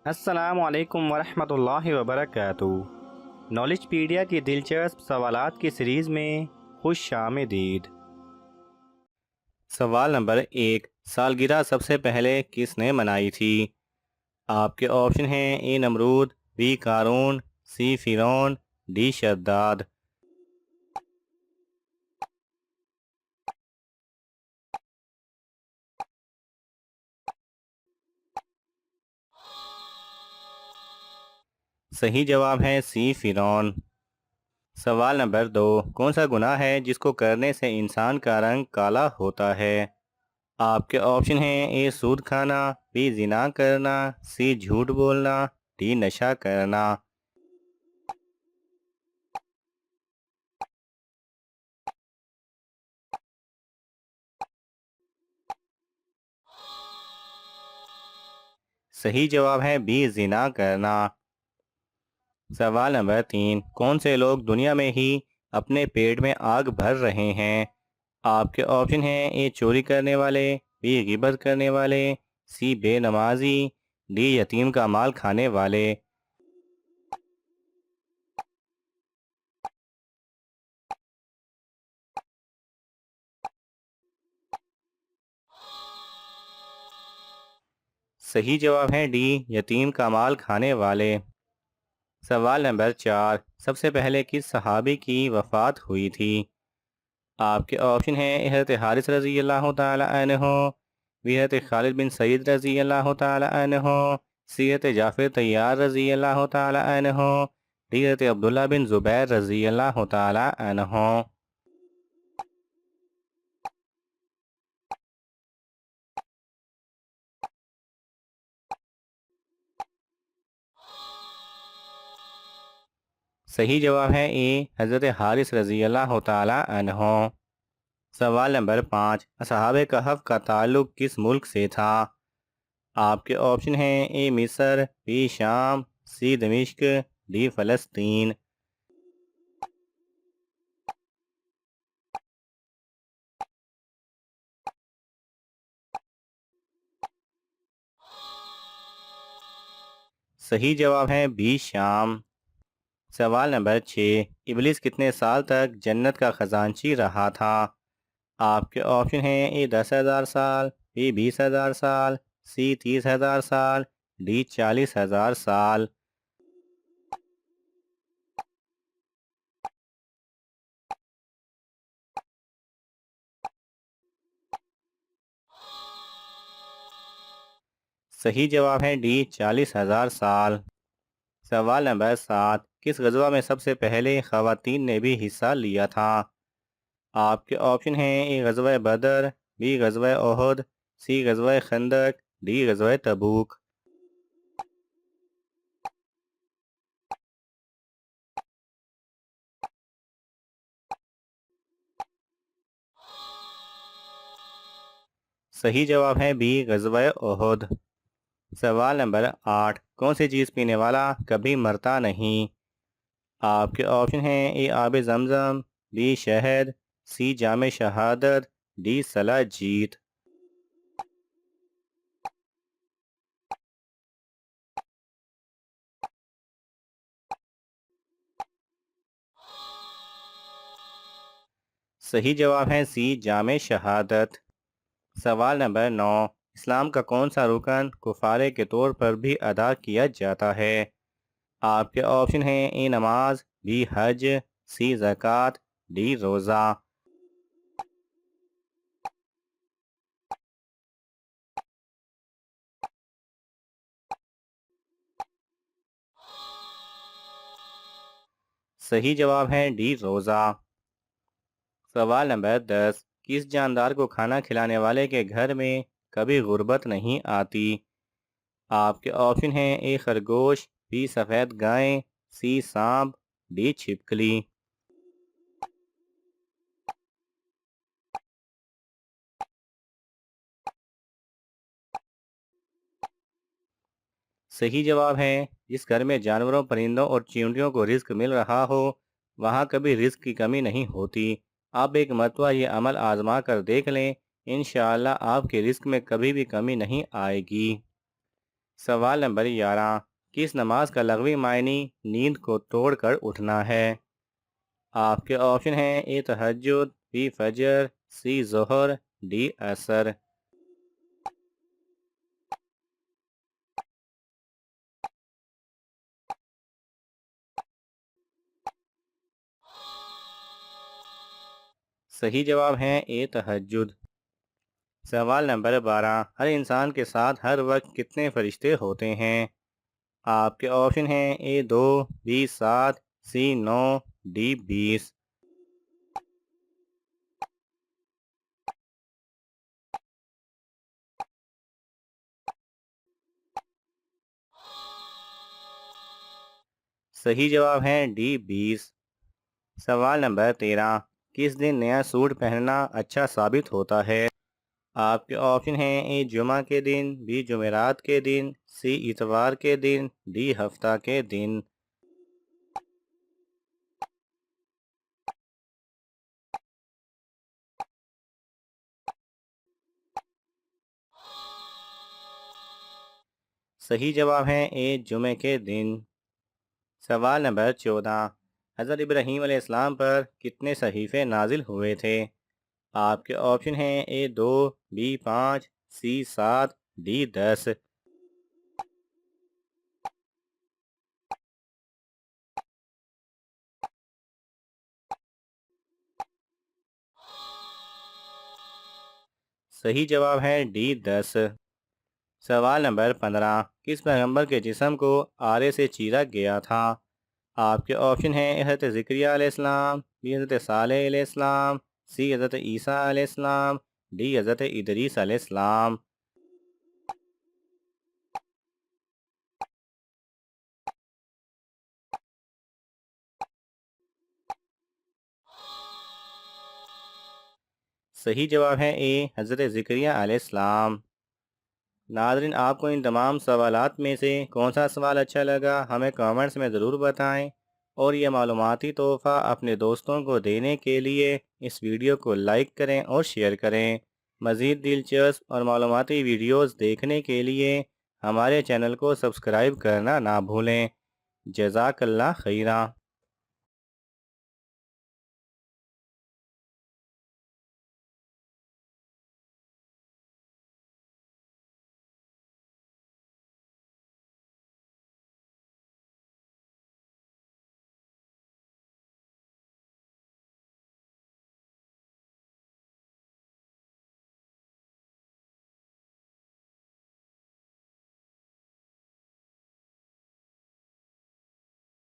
السلام علیکم ورحمۃ اللہ وبرکاتہ۔ نالج پیڈیا کی دلچسپ سوالات کی سیریز میں خوش آمدید۔ سوال نمبر 1، سالگرہ سب سے پہلے کس نے منائی تھی؟ آپ کے آپشن ہیں اے نمرود، بی قارون، سی فرعون، ڈی شداد۔ صحیح جواب ہے سی فرعون۔ سوال نمبر 2، کون سا گناہ ہے جس کو کرنے سے انسان کا رنگ کالا ہوتا ہے؟ آپ کے آپشن ہیں اے سود کھانا، بی زنا کرنا، سی جھوٹ بولنا، ڈی نشہ کرنا۔ صحیح جواب ہے بی زنا کرنا۔ سوال نمبر 3، کون سے لوگ دنیا میں ہی اپنے پیٹ میں آگ بھر رہے ہیں؟ آپ کے آپشن ہیں اے چوری کرنے والے، بی غیبت کرنے والے، سی بے نمازی، ڈی یتیم کا مال کھانے والے۔ صحیح جواب ہے ڈی یتیم کا مال کھانے والے۔ سوال نمبر 4، سب سے پہلے کس صحابی کی وفات ہوئی تھی؟ آپ کے آپشن ہیں حضرت حارث رضی اللہ تعالی عنہ، حضرت خالد بن سعید رضی اللہ تعالی عنہ، سیرت جعفر طیار رضی اللہ تعالی عنہ، حضرت عبداللہ بن زبیر رضی اللہ تعالی عنہ۔ صحیح جواب ہے اے حضرت حارث رضی اللہ تعالی عنہ۔ سوال نمبر 5، اصحاب کہف کا تعلق کس ملک سے تھا؟ آپ کے آپشن ہیں اے مصر، بی شام، سی دمشق، ڈی فلسطین۔ صحیح جواب ہے بی شام۔ سوال نمبر 6، ابلیس کتنے سال تک جنت کا خزانچی رہا تھا؟ آپ کے آپشن ہیں اے 10,000 سال، بی 20,000 سال، سی 30,000 سال، ڈی 40,000 سال۔ صحیح جواب ہے ڈی 40,000 سال۔ سوال نمبر 7، کس غزوہ میں سب سے پہلے خواتین نے بھی حصہ لیا تھا؟ آپ کے آپشن ہیں اے غزوہ بدر، بی غزوہ احد، سی غزوہ خندق، ڈی غزوہ تبوک۔ صحیح جواب ہے بی غزوہ احد۔ سوال نمبر 8، کون سی چیز پینے والا کبھی مرتا نہیں؟ آپ کے آپشن ہیں اے آب زمزم، بی شہد، سی جام شہادت، ڈی صلاح جیت۔ صحیح جواب ہے سی جام شہادت۔ سوال نمبر 9، اسلام کا کون سا رکن کفارے کے طور پر بھی ادا کیا جاتا ہے؟ آپ کے آپشن ہیں اے نماز، بی حج، سی زکوٰۃ، ڈی روزہ۔ صحیح جواب ہے ڈی روزہ۔ سوال نمبر 10، کس جاندار کو کھانا کھلانے والے کے گھر میں کبھی غربت نہیں آتی؟ آپ کے آپشن ہیں اے خرگوش، بی سفید گائے، سی سانپ، ڈی چھپکلی۔ صحیح جواب ہے جس گھر میں جانوروں، پرندوں اور چیونٹیوں کو رزق مل رہا ہو وہاں کبھی رزق کی کمی نہیں ہوتی۔ آپ ایک مرتبہ یہ عمل آزما کر دیکھ لیں، انشاءاللہ آپ کے رزق میں کبھی بھی کمی نہیں آئے گی۔ سوال نمبر 11، کس نماز کا لغوی معنی نیند کو توڑ کر اٹھنا ہے؟ آپ کے آپشن ہیں اے تہجد، بی فجر، سی ظہر، ڈی عصر۔ صحیح جواب ہے اے تہجد۔ سوال نمبر 12، ہر انسان کے ساتھ ہر وقت کتنے فرشتے ہوتے ہیں؟ آپ کے آپشن ہیں اے 2، بی 7، سی 9، ڈی 20۔ صحیح جواب ہے ڈی 20۔ سوال نمبر 13، کس دن نیا سوٹ پہننا اچھا ثابت ہوتا ہے؟ آپ کے آپشن ہیں اے جمعہ کے دن، بی جمعرات کے دن، سی اتوار کے دن، ڈی ہفتہ کے دن۔ صحیح جواب ہے اے جمعہ کے دن۔ سوال نمبر 14، حضرت ابراہیم علیہ السلام پر کتنے صحیفے نازل ہوئے تھے؟ آپ کے آپشن ہیں اے 2، بی 5، سی 7، ڈی 10۔ صحیح جواب ہے ڈی 10۔ سوال نمبر 15، کس پیغمبر کے جسم کو آرے سے چیرا گیا تھا؟ آپ کے آپشن ہیں حضرت زکریا علیہ السلام، بی حضرت صالح علیہ السلام، سی حضرت عیسیٰ علیہ السلام، ڈی حضرت ادریس علیہ السلام۔ صحیح جواب ہے اے حضرت زکریا علیہ السلام۔ ناظرین، آپ کو ان تمام سوالات میں سے کون سا سوال اچھا لگا ہمیں کامنٹس میں ضرور بتائیں، اور یہ معلوماتی تحفہ اپنے دوستوں کو دینے کے لیے اس ویڈیو کو لائک کریں اور شیئر کریں۔ مزید دلچسپ اور معلوماتی ویڈیوز دیکھنے کے لیے ہمارے چینل کو سبسکرائب کرنا نہ بھولیں۔ جزاک اللہ خیرہ۔